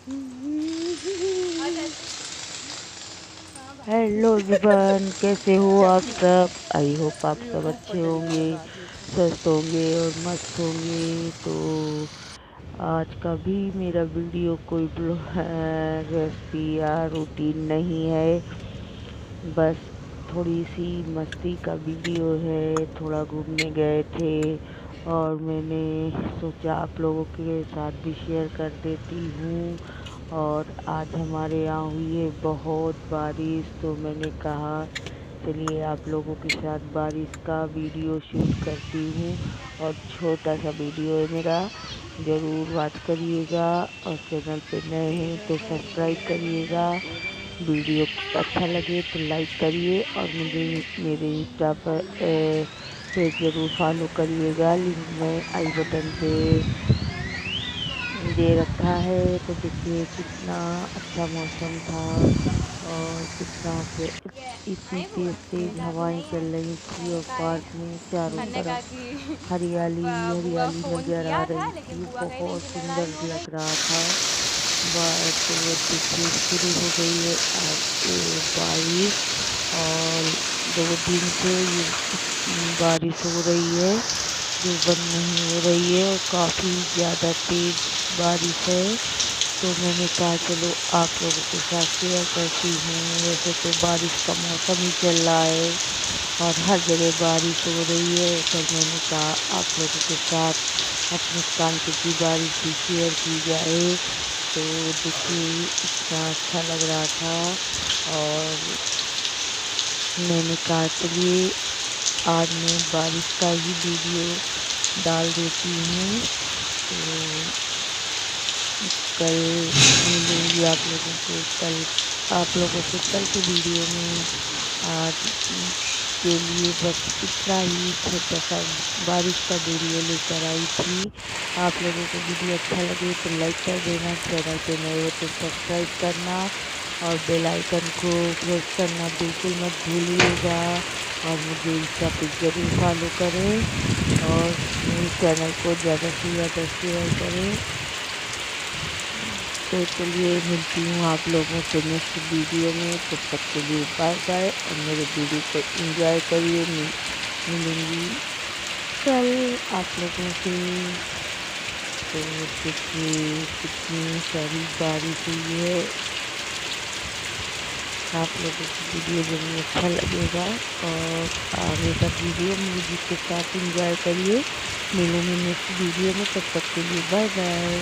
Hello everyone, कैसे हो आप सब। आई होप आप सब अच्छे होंगे, स्वस्थ होंगे और मस्त होंगे। तो आज का भी मेरा वीडियो कोई रेसिपी या रूटीन नहीं है, बस थोड़ी सी मस्ती का वीडियो है। थोड़ा घूमने गए थे और मैंने सोचा आप लोगों के साथ भी शेयर कर देती हूँ। और आज हमारे यहाँ हुई है बहुत बारिश, तो मैंने कहा चलिए आप लोगों के साथ बारिश का वीडियो शूट करती हूँ। और छोटा सा वीडियो है मेरा, ज़रूर वॉच करिएगा। और चैनल पे नए हैं तो सब्सक्राइब करिएगा। वीडियो अच्छा लगे तो लाइक करिए और मुझे मेरे इंस्टा पर पेज ज़रूर फॉलो करिएगा। लिंक मैं आई बटन पे दे रखा है। तो देखिए कितना अच्छा मौसम था और कितना इतनी तेज तेज हवाएं चल रही थी और पार्क में चारों मैंने कहा तरफ कि हरियाली बुआ हरियाली फ़ोन नज़र आ किया था रही लेकिन थी। बुआ कहीं नहीं बहुत सुंदर ज़िम्मेदारी हो गई। लग रहा था। तो देखिए शुरू हो गई है आज बारिश। और 2 दिन से ये बारिश हो रही है जो बंद नहीं हो रही है और काफ़ी ज़्यादा तेज़ बारिश है। तो मैंने कहा चलो आप लोगों के साथ शेयर करती हूँ। वैसे तो बारिश का मौसम ही चल रहा है और हर जगह बारिश हो रही है, पर मैंने कहा आप लोगों के साथ अपने कानपुर की बारिश भी शेयर की जाए। तो देखिए इतना अच्छा लग रहा था और मैंने कहा चलिए आज मैं बारिश का ही वीडियो डाल देती हूँ। तो कल मिलूँगी आप लोगों को, कल आप लोगों से कल के वीडियो में। आज के लिए बस इतना ही छोटा सा बारिश का वीडियो लेकर आई थी। आप लोगों को वीडियो अच्छा लगे तो लाइक कर देना, चैनल पे नए हो तो सब्सक्राइब करना और बेल आइकन को प्रेस करना बिल्कुल मत भूलिएगा। और मुझे इंस्टा पे ज़रूर फॉलो करें और मेरे चैनल को ज़्यादा से ज़्यादा शेयर करें। तो चलिए मिलती हूँ आप लोगों से नेक्स्ट वीडियो में। तब तक के लिए बाय बाय और मेरे वीडियो को एंजॉय करिए। मिलूँगी कल आप लोगों से। तो देखिए कितनी सारी बारिश हुई है। आप लोगों को वीडियो ज़रूर अच्छा लगेगा और आगे का वीडियो म्यूजिक के साथ एंजॉय करिए। मिलूँगी नेक्स्ट वीडियो में, तब तक के लिए बाय बाय।